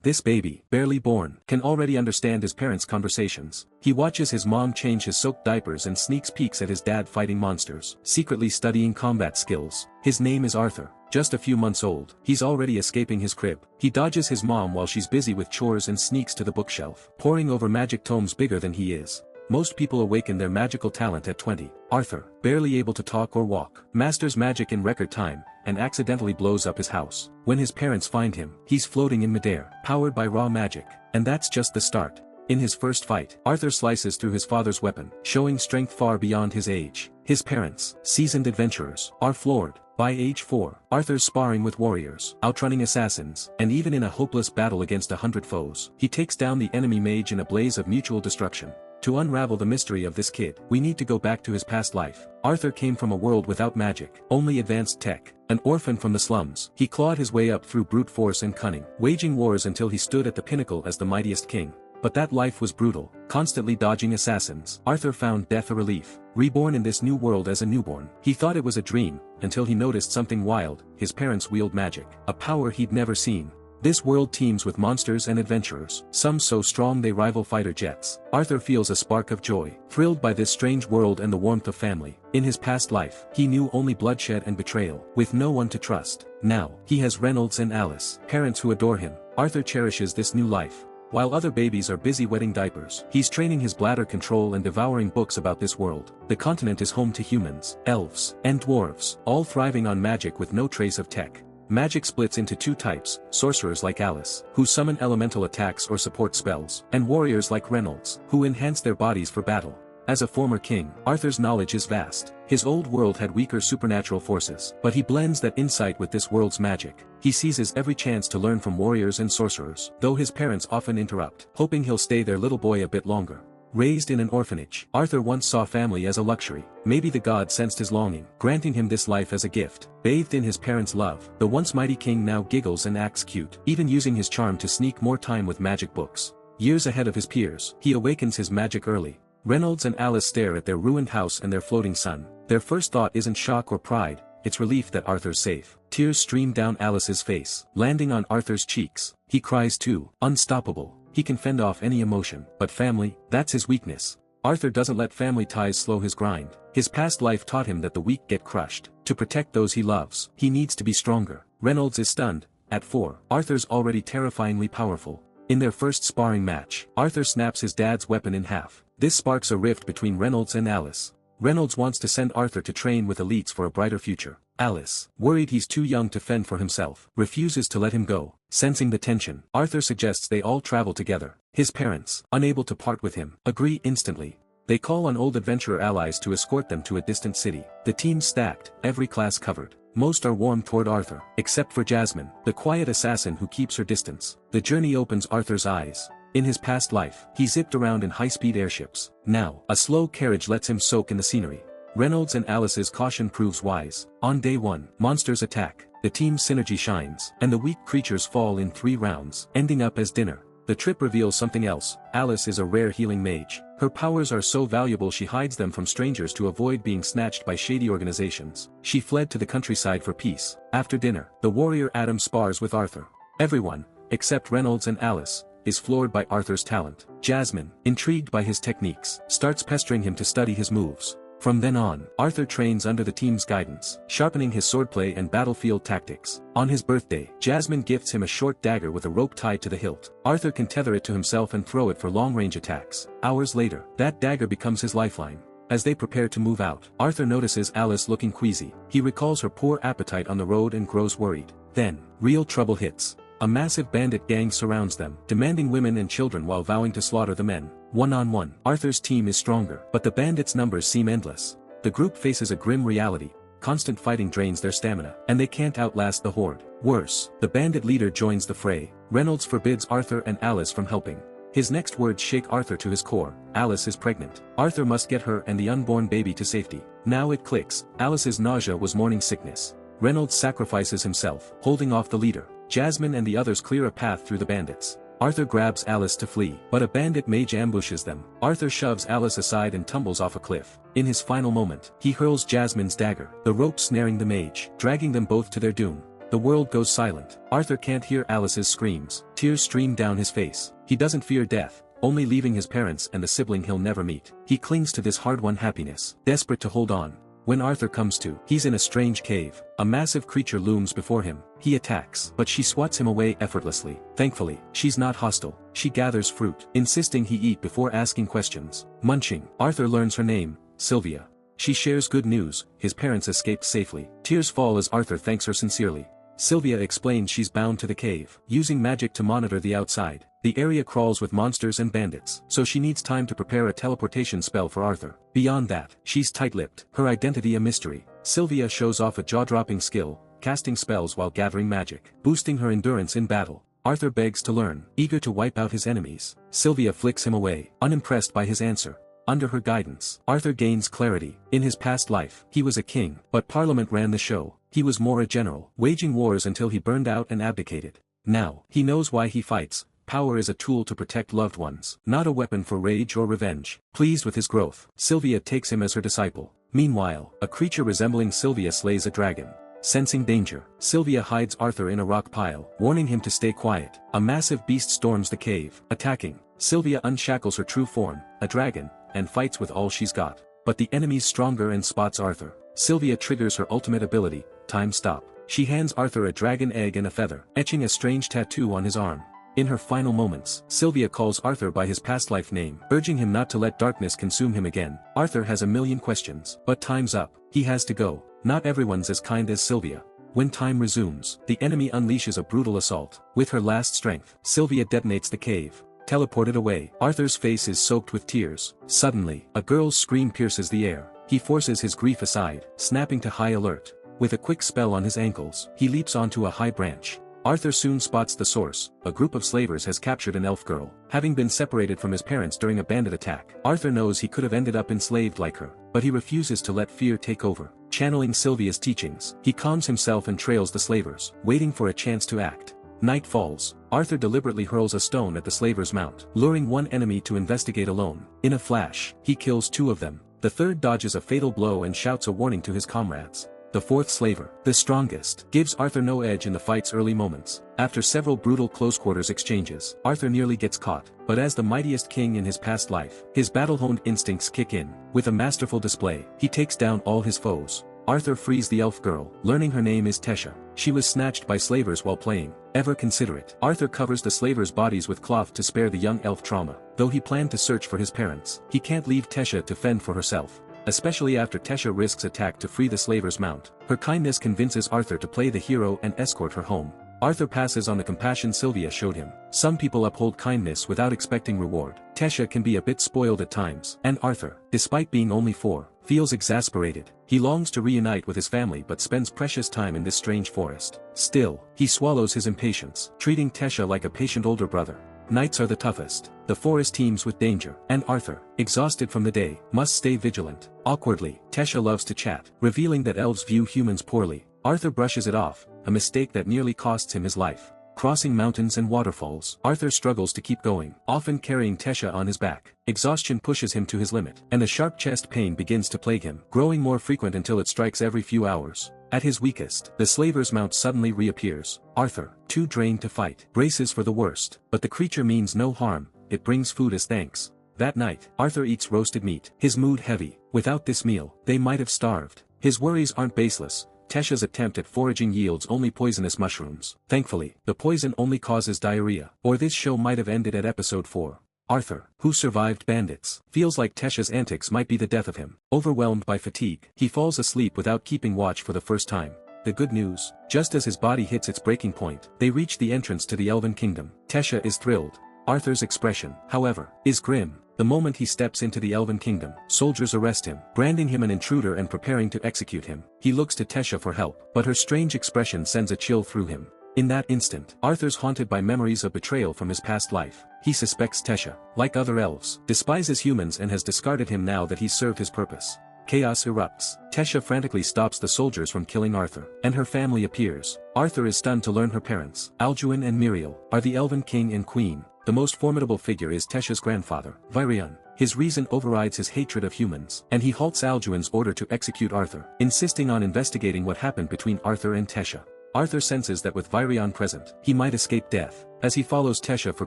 This baby, barely born, can already understand his parents' conversations. He watches his mom change his soaked diapers and sneaks peeks at his dad fighting monsters, secretly studying combat skills. His name is Arthur. Just a few months old, he's already escaping his crib. He dodges his mom while she's busy with chores and sneaks to the bookshelf, poring over magic tomes bigger than he is. Most people awaken their magical talent at 20. Arthur, barely able to talk or walk, masters magic in record time, and accidentally blows up his house. When his parents find him, he's floating in midair, powered by raw magic. And that's just the start. In his first fight, Arthur slices through his father's weapon, showing strength far beyond his age. His parents, seasoned adventurers, are floored. By age 4, Arthur's sparring with warriors, outrunning assassins, and even in a hopeless battle against 100 foes, he takes down the enemy mage in a blaze of mutual destruction. To unravel the mystery of this kid, we need to go back to his past life. Arthur came from a world without magic, only advanced tech. An orphan from the slums, he clawed his way up through brute force and cunning, waging wars until he stood at the pinnacle as the mightiest king. But that life was brutal, constantly dodging assassins. Arthur found death a relief. Reborn in this new world as a newborn, he thought it was a dream, until he noticed something wild. His parents wield magic, a power he'd never seen. This world teems with monsters and adventurers, some so strong they rival fighter jets. Arthur feels a spark of joy, thrilled by this strange world and the warmth of family. In his past life, he knew only bloodshed and betrayal, with no one to trust. Now, he has Reynolds and Alice, parents who adore him. Arthur cherishes this new life. While other babies are busy wetting diapers, he's training his bladder control and devouring books about this world. The continent is home to humans, elves, and dwarves, all thriving on magic with no trace of tech. Magic splits into two types: sorcerers like Alice, who summon elemental attacks or support spells, and warriors like Reynolds, who enhance their bodies for battle. As a former king, Arthur's knowledge is vast. His old world had weaker supernatural forces, but he blends that insight with this world's magic. He seizes every chance to learn from warriors and sorcerers, though his parents often interrupt, hoping he'll stay their little boy a bit longer. Raised in an orphanage, Arthur once saw family as a luxury. Maybe the god sensed his longing, granting him this life as a gift. Bathed in his parents' love, the once mighty king now giggles and acts cute, even using his charm to sneak more time with magic books. Years ahead of his peers, he awakens his magic early. Reynolds and Alice stare at their ruined house and their floating son. Their first thought isn't shock or pride, it's relief that Arthur's safe. Tears stream down Alice's face, landing on Arthur's cheeks. He cries too, unstoppable. He can fend off any emotion, but family, that's his weakness. Arthur doesn't let family ties slow his grind. His past life taught him that the weak get crushed. To protect those he loves, he needs to be stronger. Reynolds is stunned. At 4, Arthur's already terrifyingly powerful. In their first sparring match, Arthur snaps his dad's weapon in half. This sparks a rift between Reynolds and Alice. Reynolds wants to send Arthur to train with elites for a brighter future. Alice, worried he's too young to fend for himself, refuses to let him go. Sensing the tension, Arthur suggests they all travel together. His parents, unable to part with him, agree instantly. They call on old adventurer allies to escort them to a distant city. The team's stacked, every class covered. Most are warm toward Arthur, except for Jasmine, the quiet assassin who keeps her distance. The journey opens Arthur's eyes. In his past life, he zipped around in high-speed airships. Now, a slow carriage lets him soak in the scenery. Reynolds and Alice's caution proves wise. On day 1, monsters attack, the team's synergy shines, and the weak creatures fall in 3 rounds, ending up as dinner. The trip reveals something else. Alice is a rare healing mage. Her powers are so valuable she hides them from strangers to avoid being snatched by shady organizations. She fled to the countryside for peace. After dinner, the warrior Adam spars with Arthur. Everyone, except Reynolds and Alice, is floored by Arthur's talent. Jasmine, intrigued by his techniques, starts pestering him to study his moves. From then on, Arthur trains under the team's guidance, sharpening his swordplay and battlefield tactics. On his birthday, Jasmine gifts him a short dagger with a rope tied to the hilt. Arthur can tether it to himself and throw it for long-range attacks. Hours later, that dagger becomes his lifeline. As they prepare to move out, Arthur notices Alice looking queasy. He recalls her poor appetite on the road and grows worried. Then, real trouble hits. A massive bandit gang surrounds them, demanding women and children while vowing to slaughter the men. One-on-one, Arthur's team is stronger, but the bandits' numbers seem endless. The group faces a grim reality. Constant fighting drains their stamina, and they can't outlast the horde. Worse, the bandit leader joins the fray. Reynolds forbids Arthur and Alice from helping. His next words shake Arthur to his core. Alice is pregnant. Arthur must get her and the unborn baby to safety. Now it clicks. Alice's nausea was morning sickness. Reynolds sacrifices himself, holding off the leader. Jasmine and the others clear a path through the bandits. Arthur grabs Alice to flee, but a bandit mage ambushes them. Arthur shoves Alice aside and tumbles off a cliff. In his final moment, he hurls Jasmine's dagger, the rope snaring the mage, dragging them both to their doom. the world goes silent. Arthur can't hear Alice's screams. Tears stream down his face. He doesn't fear death, only leaving his parents and the sibling he'll never meet. He clings to this hard-won happiness, desperate to hold on. When Arthur comes to, he's in a strange cave. A massive creature looms before him. He attacks, but she swats him away effortlessly. Thankfully, she's not hostile. She gathers fruit, insisting he eat before asking questions. Munching, Arthur learns her name, Sylvia. She shares good news, his parents escaped safely. Tears fall as Arthur thanks her sincerely. Sylvia explains she's bound to the cave, using magic to monitor the outside. The area crawls with monsters and bandits, so she needs time to prepare a teleportation spell for Arthur. Beyond that, she's tight-lipped, her identity a mystery. Sylvia shows off a jaw-dropping skill, casting spells while gathering magic, boosting her endurance in battle. Arthur begs to learn, eager to wipe out his enemies. Sylvia flicks him away, unimpressed by his answer. Under her guidance, Arthur gains clarity. In his past life, he was a king, but Parliament ran the show. He was more a general, waging wars until he burned out and abdicated. Now, he knows why he fights. Power is a tool to protect loved ones, not a weapon for rage or revenge. Pleased with his growth, Sylvia takes him as her disciple. Meanwhile, a creature resembling Sylvia slays a dragon. Sensing danger, Sylvia hides Arthur in a rock pile, warning him to stay quiet. A massive beast storms the cave, attacking. Sylvia unshackles her true form, a dragon, and fights with all she's got. But the enemy's stronger and spots Arthur. Sylvia triggers her ultimate ability, Time Stop. She hands Arthur a dragon egg and a feather, etching a strange tattoo on his arm. In her final moments, Sylvia calls Arthur by his past life name, urging him not to let darkness consume him again. Arthur has a million questions, but time's up. He has to go. Not everyone's as kind as Sylvia. When time resumes, the enemy unleashes a brutal assault. With her last strength, Sylvia detonates the cave. Teleported away, Arthur's face is soaked with tears. Suddenly, a girl's scream pierces the air. He forces his grief aside, snapping to high alert. With a quick spell on his ankles, he leaps onto a high branch. Arthur soon spots the source. A group of slavers has captured an elf girl. Having been separated from his parents during a bandit attack, Arthur knows he could have ended up enslaved like her, but he refuses to let fear take over. Channeling Sylvia's teachings, he calms himself and trails the slavers, waiting for a chance to act. Night falls. Arthur deliberately hurls a stone at the slavers' mount, luring one enemy to investigate alone. In a flash, he kills two of them. The third dodges a fatal blow and shouts a warning to his comrades. The fourth slaver, the strongest, gives Arthur no edge in the fight's early moments. After several brutal close-quarters exchanges, Arthur nearly gets caught, but as the mightiest king in his past life, his battle-honed instincts kick in. With a masterful display, he takes down all his foes. Arthur frees the elf girl, learning her name is Tesha. She was snatched by slavers while playing. Ever considerate, Arthur covers the slavers' bodies with cloth to spare the young elf trauma. Though he planned to search for his parents, he can't leave Tesha to fend for herself. Especially after Tesha risks attack to free the slaver's mount. Her kindness convinces Arthur to play the hero and escort her home. Arthur passes on the compassion Sylvia showed him. Some people uphold kindness without expecting reward. Tesha can be a bit spoiled at times, and Arthur, despite being only 4, feels exasperated. He longs to reunite with his family but spends precious time in this strange forest. Still, he swallows his impatience, treating Tesha like a patient older brother. Nights are the toughest. The forest teems with danger, and Arthur, exhausted from the day, must stay vigilant. Awkwardly, Tesha loves to chat, revealing that elves view humans poorly. Arthur brushes it off, a mistake that nearly costs him his life. Crossing mountains and waterfalls, Arthur struggles to keep going, often carrying Tesha on his back. Exhaustion pushes him to his limit, and a sharp chest pain begins to plague him, growing more frequent until it strikes every few hours. At his weakest, the slaver's mount suddenly reappears. Arthur, too drained to fight, braces for the worst, but the creature means no harm. It brings food as thanks. That night, Arthur eats roasted meat, his mood heavy. Without this meal, they might have starved. His worries aren't baseless. Tesha's attempt at foraging yields only poisonous mushrooms. Thankfully, the poison only causes diarrhea, or this show might have ended at episode 4. Arthur, who survived bandits, feels like Tesha's antics might be the death of him. Overwhelmed by fatigue, he falls asleep without keeping watch for the first time. The good news, just as his body hits its breaking point, they reach the entrance to the Elven Kingdom. Tesha is thrilled. Arthur's expression, however, is grim. The moment he steps into the Elven Kingdom, soldiers arrest him, branding him an intruder and preparing to execute him. He looks to Tesha for help, but her strange expression sends a chill through him. In that instant, Arthur's haunted by memories of betrayal from his past life. He suspects Tesha, like other elves, despises humans and has discarded him now that he's served his purpose. Chaos erupts. Tesha frantically stops the soldiers from killing Arthur, and her family appears. Arthur is stunned to learn her parents, Alduin and Miriel, are the Elven King and Queen. The most formidable figure is Tesha's grandfather, Virion. His reason overrides his hatred of humans, and he halts Alduin's order to execute Arthur, insisting on investigating what happened between Arthur and Tesha. Arthur senses that with Virion present, he might escape death. As he follows Tesha for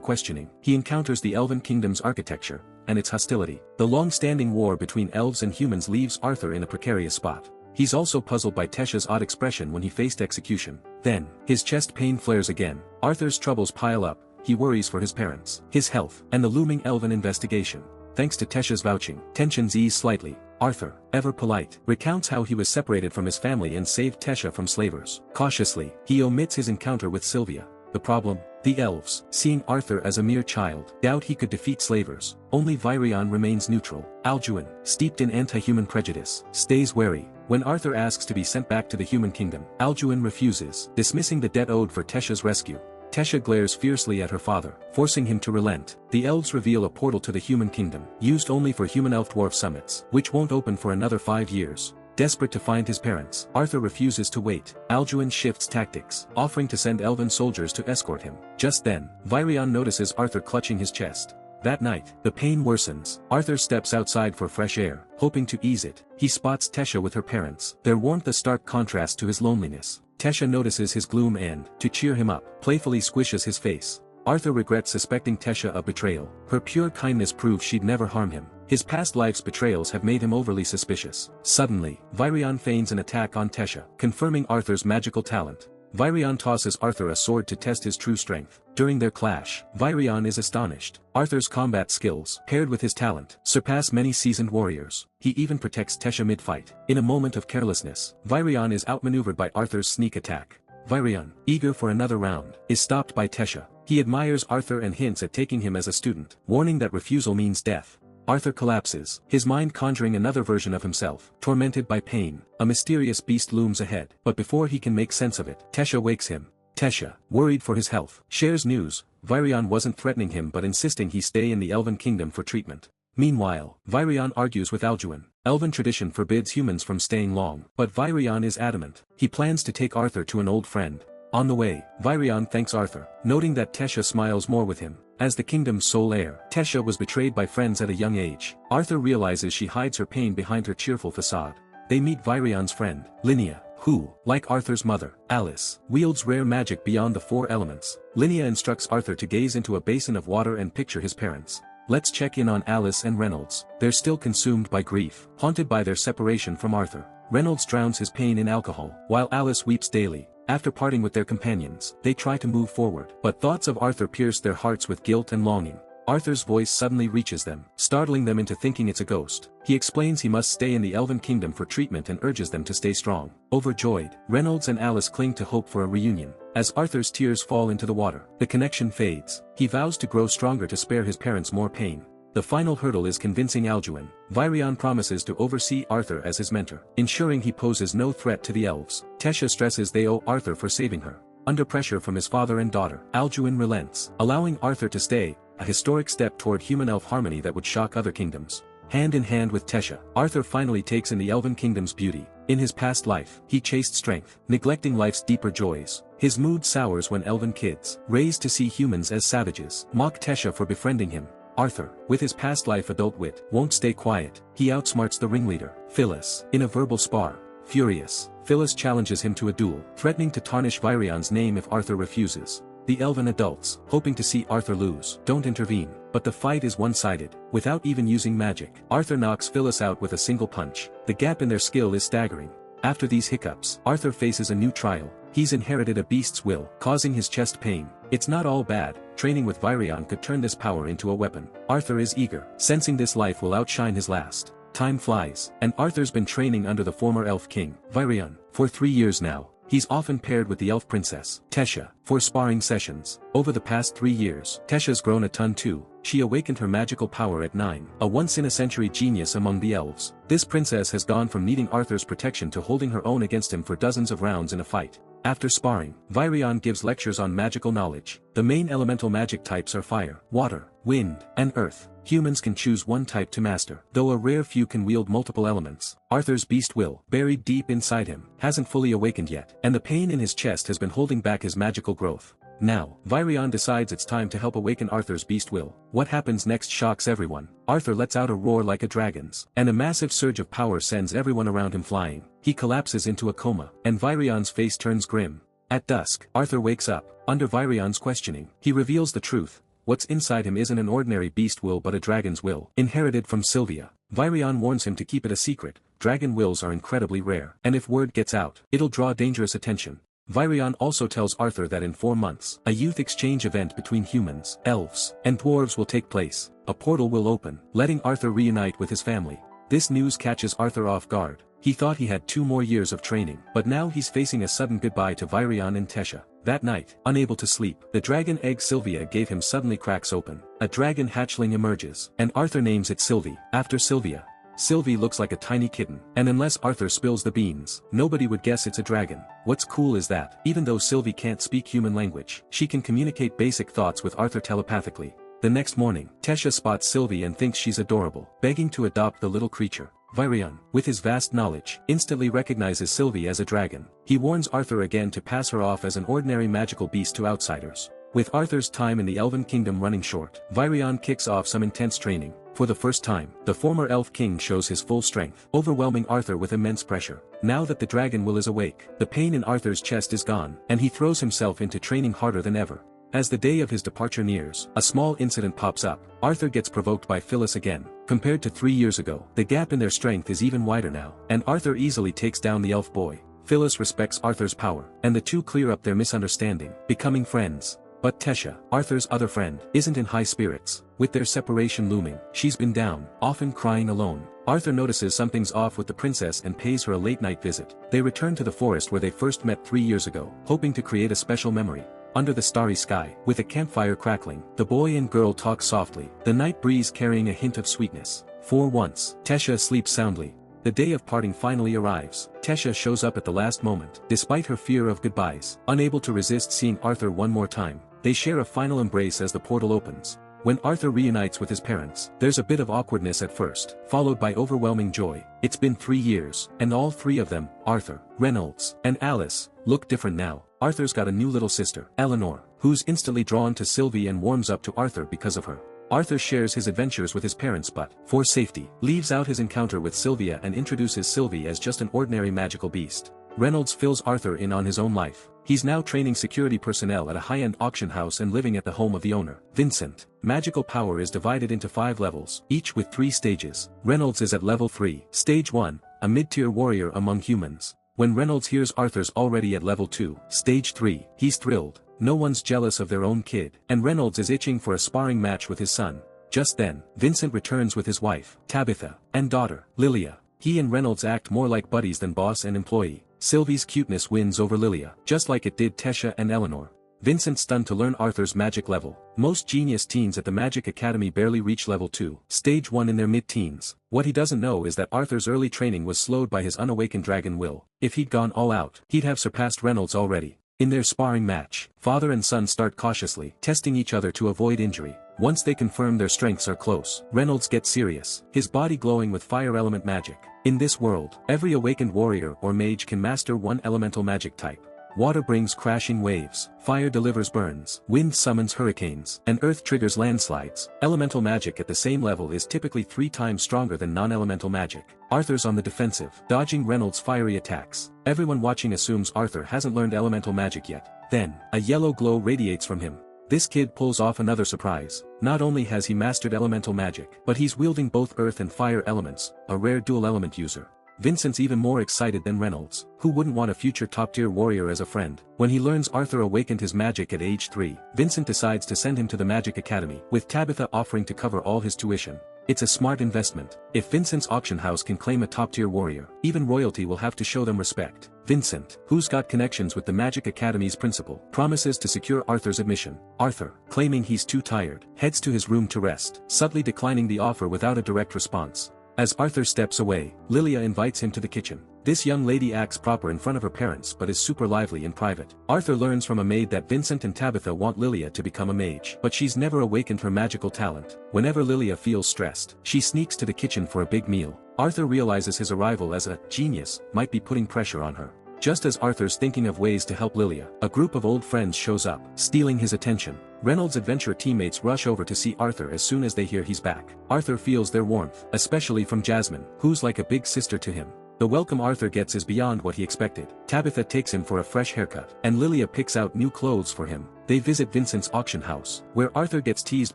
questioning, he encounters the Elven Kingdom's architecture, and its hostility. The long-standing war between elves and humans leaves Arthur in a precarious spot. He's also puzzled by Tesha's odd expression when he faced execution. Then, his chest pain flares again. Arthur's troubles pile up, he worries for his parents, his health, and the looming Elven investigation. Thanks to Tesha's vouching, tensions ease slightly. Arthur, ever polite, recounts how he was separated from his family and saved Tesha from slavers. Cautiously, he omits his encounter with Sylvia. The problem? The elves, seeing Arthur as a mere child, doubt he could defeat slavers. Only Virion remains neutral. Alduin, steeped in anti-human prejudice, stays wary. When Arthur asks to be sent back to the human kingdom, Alduin refuses, dismissing the debt owed for Tesha's rescue. Tesha glares fiercely at her father, forcing him to relent. The elves reveal a portal to the human kingdom, used only for human-elf-dwarf summits, which won't open for another 5 years. Desperate to find his parents, Arthur refuses to wait. Alduin shifts tactics, offering to send elven soldiers to escort him. Just then, Virion notices Arthur clutching his chest. That night, the pain worsens. Arthur steps outside for fresh air, hoping to ease it. He spots Tesha with her parents, their warmth a stark contrast to his loneliness. Tesha notices his gloom and, to cheer him up, playfully squishes his face. Arthur regrets suspecting Tesha of betrayal. Her pure kindness proves she'd never harm him. His past life's betrayals have made him overly suspicious. Suddenly, Virion feigns an attack on Tesha, confirming Arthur's magical talent. Virion tosses Arthur a sword to test his true strength. During their clash, Virion is astonished. Arthur's combat skills, paired with his talent, surpass many seasoned warriors. He even protects Tesha mid-fight. In a moment of carelessness, Virion is outmaneuvered by Arthur's sneak attack. Virion, eager for another round, is stopped by Tesha. He admires Arthur and hints at taking him as a student, warning that refusal means death. Arthur collapses, his mind conjuring another version of himself. Tormented by pain, a mysterious beast looms ahead. But before he can make sense of it, Tesha wakes him. Tesha, worried for his health, shares news. Virion wasn't threatening him but insisting he stay in the Elven Kingdom for treatment. Meanwhile, Virion argues with Alduin. Elven tradition forbids humans from staying long, but Virion is adamant. He plans to take Arthur to an old friend. On the way, Virion thanks Arthur, noting that Tesha smiles more with him. As the kingdom's sole heir, Tesha was betrayed by friends at a young age. Arthur realizes she hides her pain behind her cheerful facade. They meet Virion's friend, Linnea, who, like Arthur's mother, Alice, wields rare magic beyond the 4 elements. Linnea instructs Arthur to gaze into a basin of water and picture his parents. Let's check in on Alice and Reynolds. They're still consumed by grief, haunted by their separation from Arthur. Reynolds drowns his pain in alcohol, while Alice weeps daily. After parting with their companions, they try to move forward, but thoughts of Arthur pierce their hearts with guilt and longing. Arthur's voice suddenly reaches them, startling them into thinking it's a ghost. He explains he must stay in the Elven Kingdom for treatment and urges them to stay strong. Overjoyed, Reynolds and Alice cling to hope for a reunion. As Arthur's tears fall into the water, the connection fades. He vows to grow stronger to spare his parents more pain. The final hurdle is convincing Alduin. Virion promises to oversee Arthur as his mentor, ensuring he poses no threat to the elves. Tesha stresses they owe Arthur for saving her. Under pressure from his father and daughter, Alduin relents, allowing Arthur to stay, a historic step toward human-elf harmony that would shock other kingdoms. Hand in hand with Tesha, Arthur finally takes in the Elven Kingdom's beauty. In his past life, he chased strength, neglecting life's deeper joys. His mood sours when Elven kids, raised to see humans as savages, mock Tesha for befriending him. Arthur, with his past life adult wit, won't stay quiet. He outsmarts the ringleader, Phyllis, in a verbal spar. Furious, Phyllis challenges him to a duel, threatening to tarnish Virion's name if Arthur refuses. The Elven adults, hoping to see Arthur lose, don't intervene, but the fight is one-sided. Without even using magic, Arthur knocks Phyllis out with a single punch. The gap in their skill is staggering. After these hiccups, Arthur faces a new trial. He's inherited a beast's will, causing his chest pain. It's not all bad. Training with Virion could turn this power into a weapon. Arthur is eager, sensing this life will outshine his last. Time flies, and Arthur's been training under the former elf king, Virion, for 3 years now. He's often paired with the elf princess, Tesha, for sparring sessions. Over the past 3 years, Tesha's grown a ton too. She awakened her magical power at 9, a once-in-a-century genius among the elves. This princess has gone from needing Arthur's protection to holding her own against him for dozens of rounds in a fight. After sparring, Virion gives lectures on magical knowledge. The main elemental magic types are fire, water, wind, and earth. Humans can choose one type to master, though a rare few can wield multiple elements. Arthur's beast will, buried deep inside him, hasn't fully awakened yet, and the pain in his chest has been holding back his magical growth. Now, Virion decides it's time to help awaken Arthur's beast will. What happens next shocks everyone. Arthur lets out a roar like a dragon's, and a massive surge of power sends everyone around him flying. He collapses into a coma, and Virion's face turns grim. At dusk, Arthur wakes up. Under Virion's questioning, he reveals the truth. What's inside him isn't an ordinary beast will but a dragon's will, inherited from Sylvia. Virion warns him to keep it a secret. Dragon wills are incredibly rare, and if word gets out, it'll draw dangerous attention. Virion also tells Arthur that in 4 months, a youth exchange event between humans, elves, and dwarves will take place. A portal will open, letting Arthur reunite with his family. This news catches Arthur off guard. He thought he had 2 more years of training, but now he's facing a sudden goodbye to Virion and Tesha. That night, unable to sleep, the dragon egg Sylvia gave him suddenly cracks open. A dragon hatchling emerges, and Arthur names it Sylvie, after Sylvia. Sylvie looks like a tiny kitten, and unless Arthur spills the beans, nobody would guess it's a dragon. What's cool is that, even though Sylvie can't speak human language, she can communicate basic thoughts with Arthur telepathically. The next morning, Tesha spots Sylvie and thinks she's adorable, begging to adopt the little creature. Virion, with his vast knowledge, instantly recognizes Sylvie as a dragon. He warns Arthur again to pass her off as an ordinary magical beast to outsiders. With Arthur's time in the Elven Kingdom running short, Virion kicks off some intense training. For the first time, the former Elf King shows his full strength, overwhelming Arthur with immense pressure. Now that the dragon will is awake, the pain in Arthur's chest is gone, and he throws himself into training harder than ever. As the day of his departure nears, a small incident pops up. Arthur gets provoked by Phyllis again. Compared to 3 years ago, the gap in their strength is even wider now, and Arthur easily takes down the elf boy. Phyllis respects Arthur's power, and the two clear up their misunderstanding, becoming friends. But Tesha, Arthur's other friend, isn't in high spirits. With their separation looming, she's been down, often crying alone. Arthur notices something's off with the princess and pays her a late-night visit. They return to the forest where they first met 3 years ago, hoping to create a special memory. Under the starry sky, with a campfire crackling, the boy and girl talk softly, the night breeze carrying a hint of sweetness. For once, Tesha sleeps soundly. The day of parting finally arrives. Tesha shows up at the last moment, despite her fear of goodbyes. Unable to resist seeing Arthur one more time, they share a final embrace as the portal opens. When Arthur reunites with his parents, there's a bit of awkwardness at first, followed by overwhelming joy. It's been 3 years, and all 3 of them, Arthur, Reynolds, and Alice, look different now. Arthur's got a new little sister, Eleanor, who's instantly drawn to Sylvie and warms up to Arthur because of her. Arthur shares his adventures with his parents but, for safety, leaves out his encounter with Sylvia and introduces Sylvie as just an ordinary magical beast. Reynolds fills Arthur in on his own life. He's now training security personnel at a high-end auction house and living at the home of the owner. Vincent. Magical power is divided into 5 levels, each with 3 stages. Reynolds is at level 3, stage 1, a mid-tier warrior among humans. When Reynolds hears Arthur's already at level 2, stage 3, he's thrilled. No one's jealous of their own kid, and Reynolds is itching for a sparring match with his son. Just then, Vincent returns with his wife, Tabitha, and daughter, Lilia. He and Reynolds act more like buddies than boss and employee. Sylvie's cuteness wins over Lilia, just like it did Tesha and Eleanor. Vincent's stunned to learn Arthur's magic level. Most genius teens at the Magic Academy barely reach level 2, stage 1 in their mid-teens. What he doesn't know is that Arthur's early training was slowed by his unawakened dragon will. If he'd gone all out, he'd have surpassed Reynolds already. In their sparring match, father and son start cautiously, testing each other to avoid injury. Once they confirm their strengths are close, Reynolds gets serious, his body glowing with fire element magic. In this world, every awakened warrior or mage can master one elemental magic type. Water brings crashing waves, fire delivers burns, wind summons hurricanes, and earth triggers landslides. Elemental magic at the same level is typically 3 times stronger than non-elemental magic. Arthur's on the defensive, dodging Reynolds' fiery attacks. Everyone watching assumes Arthur hasn't learned elemental magic yet. Then, a yellow glow radiates from him. This kid pulls off another surprise. Not only has he mastered elemental magic, but he's wielding both earth and fire elements, a rare dual-element user. Vincent's even more excited than Reynolds, who wouldn't want a future top-tier warrior as a friend. When he learns Arthur awakened his magic at age 3, Vincent decides to send him to the Magic Academy, with Tabitha offering to cover all his tuition. It's a smart investment. If Vincent's auction house can claim a top-tier warrior, even royalty will have to show them respect. Vincent, who's got connections with the Magic Academy's principal, promises to secure Arthur's admission. Arthur, claiming he's too tired, heads to his room to rest, subtly declining the offer without a direct response. As Arthur steps away, Lilia invites him to the kitchen. This young lady acts proper in front of her parents but is super lively in private. Arthur learns from a maid that Vincent and Tabitha want Lilia to become a mage, but she's never awakened her magical talent. Whenever Lilia feels stressed, she sneaks to the kitchen for a big meal. Arthur realizes his arrival as a genius might be putting pressure on her. Just as Arthur's thinking of ways to help Lilia, a group of old friends shows up, stealing his attention. Reynolds' adventure teammates rush over to see Arthur as soon as they hear he's back. Arthur feels their warmth, especially from Jasmine, who's like a big sister to him. The welcome Arthur gets is beyond what he expected. Tabitha takes him for a fresh haircut, and Lilia picks out new clothes for him. They visit Vincent's auction house, where Arthur gets teased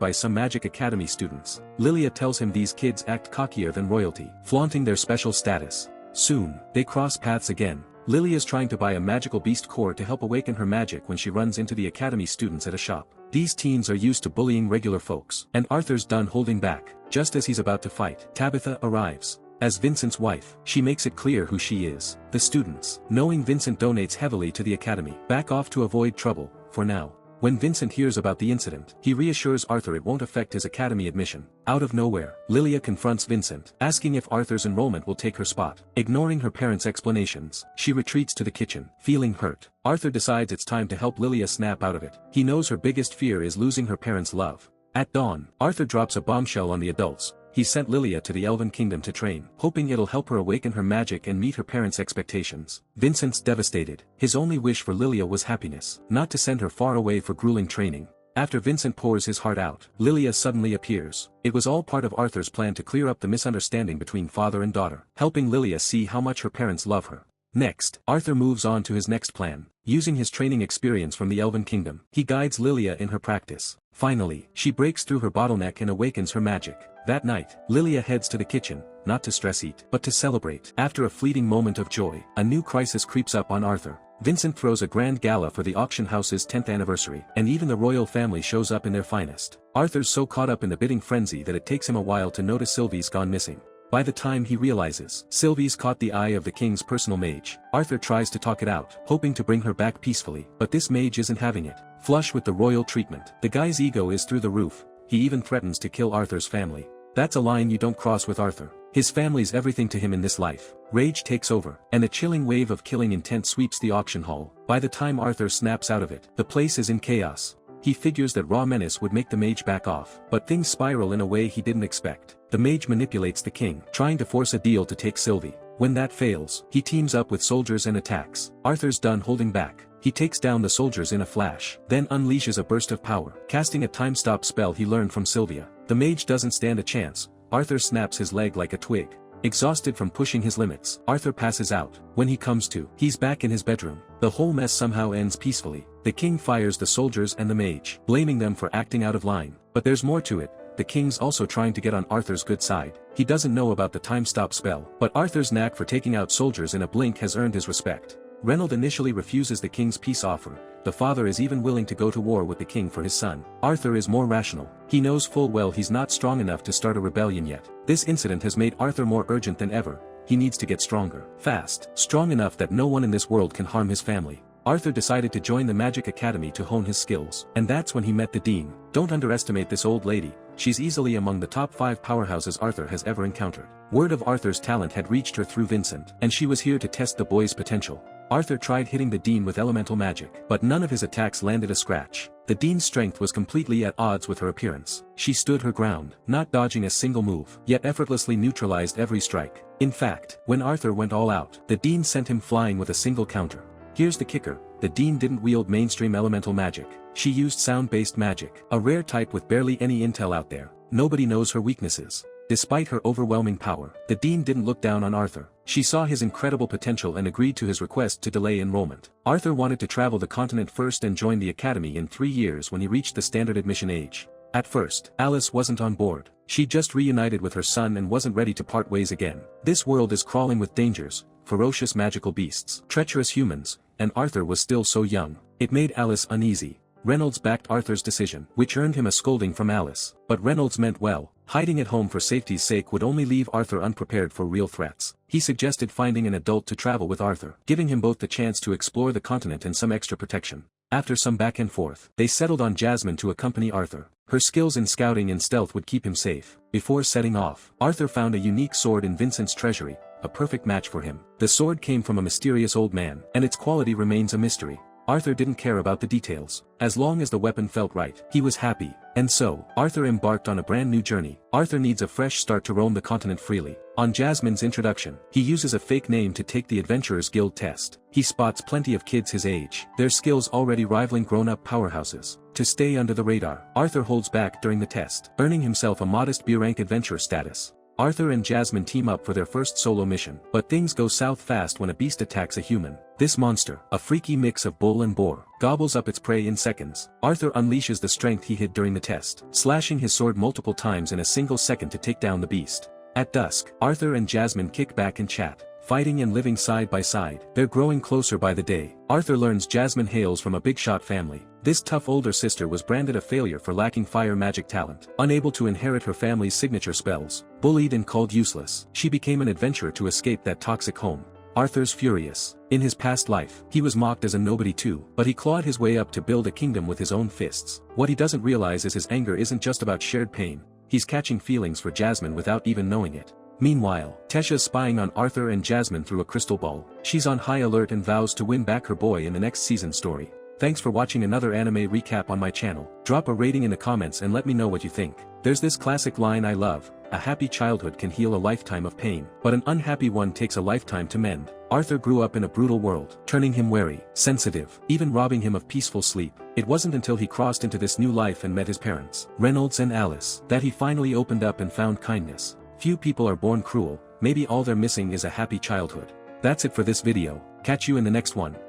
by some Magic Academy students. Lilia tells him these kids act cockier than royalty, flaunting their special status. Soon, they cross paths again. Lily is trying to buy a magical beast core to help awaken her magic when she runs into the academy students at a shop. These teens are used to bullying regular folks, and Arthur's done holding back. Just as he's about to fight, Tabitha arrives. As Vincent's wife, she makes it clear who she is. The students, knowing Vincent donates heavily to the academy, back off to avoid trouble, for now. When Vincent hears about the incident, he reassures Arthur it won't affect his academy admission. Out of nowhere, Lilia confronts Vincent, asking if Arthur's enrollment will take her spot. Ignoring her parents' explanations, she retreats to the kitchen, feeling hurt. Arthur decides it's time to help Lilia snap out of it. He knows her biggest fear is losing her parents' love. At dawn, Arthur drops a bombshell on the adults. He sent Lilia to the Elven Kingdom to train, hoping it'll help her awaken her magic and meet her parents' expectations. Vincent's devastated. His only wish for Lilia was happiness, not to send her far away for grueling training. After Vincent pours his heart out, Lilia suddenly appears. It was all part of Arthur's plan to clear up the misunderstanding between father and daughter, helping Lilia see how much her parents love her. Next, Arthur moves on to his next plan. Using his training experience from the Elven Kingdom, he guides Lilia in her practice. Finally, she breaks through her bottleneck and awakens her magic. That night, Lilia heads to the kitchen, not to stress eat, but to celebrate. After a fleeting moment of joy, a new crisis creeps up on Arthur. Vincent throws a grand gala for the auction house's 10th anniversary, and even the royal family shows up in their finest. Arthur's so caught up in the bidding frenzy that it takes him a while to notice Sylvie's gone missing. By the time he realizes Sylvie's caught the eye of the king's personal mage, Arthur tries to talk it out, hoping to bring her back peacefully, but this mage isn't having it. Flush with the royal treatment, the guy's ego is through the roof. He even threatens to kill Arthur's family. That's a line you don't cross with Arthur. His family's everything to him in this life. Rage takes over, and a chilling wave of killing intent sweeps the auction hall. By the time Arthur snaps out of it, the place is in chaos. He figures that raw menace would make the mage back off, but things spiral in a way he didn't expect. The mage manipulates the king, trying to force a deal to take Sylvie. When that fails, he teams up with soldiers and attacks. Arthur's done holding back. He takes down the soldiers in a flash, then unleashes a burst of power, casting a time-stop spell he learned from Sylvia. The mage doesn't stand a chance. Arthur snaps his leg like a twig. Exhausted from pushing his limits, Arthur passes out. When he comes to, he's back in his bedroom. The whole mess somehow ends peacefully. The king fires the soldiers and the mage, blaming them for acting out of line. But there's more to it. The king's also trying to get on Arthur's good side. He doesn't know about the time-stop spell, but Arthur's knack for taking out soldiers in a blink has earned his respect. Reynold initially refuses the king's peace offer. The father is even willing to go to war with the king for his son. Arthur is more rational. He knows full well he's not strong enough to start a rebellion yet. This incident has made Arthur more urgent than ever. He needs to get stronger. Fast. Strong enough that no one in this world can harm his family. Arthur decided to join the Magic Academy to hone his skills. And that's when he met the dean. Don't underestimate this old lady. She's easily among the top 5 powerhouses Arthur has ever encountered. Word of Arthur's talent had reached her through Vincent, and she was here to test the boy's potential. Arthur tried hitting the dean with elemental magic, but none of his attacks landed a scratch. The dean's strength was completely at odds with her appearance. She stood her ground, not dodging a single move, yet effortlessly neutralized every strike. In fact, when Arthur went all out, the dean sent him flying with a single counter. Here's the kicker, the dean didn't wield mainstream elemental magic. She used sound-based magic, a rare type with barely any intel out there. Nobody knows her weaknesses. Despite her overwhelming power, the dean didn't look down on Arthur. She saw his incredible potential and agreed to his request to delay enrollment. Arthur wanted to travel the continent first and join the academy in 3 years when he reached the standard admission age. At first, Alice wasn't on board. She just reunited with her son and wasn't ready to part ways again. This world is crawling with dangers, ferocious magical beasts, treacherous humans, and Arthur was still so young. It made Alice uneasy. Reynolds backed Arthur's decision, which earned him a scolding from Alice. But Reynolds meant well. Hiding at home for safety's sake would only leave Arthur unprepared for real threats. He suggested finding an adult to travel with Arthur, giving him both the chance to explore the continent and some extra protection. After some back and forth, they settled on Jasmine to accompany Arthur. Her skills in scouting and stealth would keep him safe. Before setting off, Arthur found a unique sword in Vincent's treasury, a perfect match for him. The sword came from a mysterious old man, and its quality remains a mystery. Arthur didn't care about the details. As long as the weapon felt right, he was happy. And so, Arthur embarked on a brand new journey. Arthur needs a fresh start to roam the continent freely. On Jasmine's introduction, he uses a fake name to take the Adventurers Guild test. He spots plenty of kids his age, their skills already rivaling grown-up powerhouses. To stay under the radar, Arthur holds back during the test, earning himself a modest B-rank adventurer status. Arthur and Jasmine team up for their first solo mission, but things go south fast when a beast attacks a human. This monster, a freaky mix of bull and boar, gobbles up its prey in seconds. Arthur unleashes the strength he hid during the test, slashing his sword multiple times in a single second to take down the beast. At dusk, Arthur and Jasmine kick back and chat, fighting and living side by side. They're growing closer by the day. Arthur learns Jasmine hails from a big shot family. This tough older sister was branded a failure for lacking fire magic talent, unable to inherit her family's signature spells, bullied and called useless. She became an adventurer to escape that toxic home. Arthur's furious. In his past life, he was mocked as a nobody too, but he clawed his way up to build a kingdom with his own fists. What he doesn't realize is his anger isn't just about shared pain. He's catching feelings for Jasmine without even knowing it. Meanwhile, Tessa's spying on Arthur and Jasmine through a crystal ball. She's on high alert and vows to win back her boy in the next season story. Thanks for watching another anime recap on my channel. Drop a rating in the comments and let me know what you think. There's this classic line I love: a happy childhood can heal a lifetime of pain, but an unhappy one takes a lifetime to mend. Arthur grew up in a brutal world, turning him wary, sensitive, even robbing him of peaceful sleep. It wasn't until he crossed into this new life and met his parents, Reynolds and Alice, that he finally opened up and found kindness. Few people are born cruel, maybe all they're missing is a happy childhood. That's it for this video, catch you in the next one.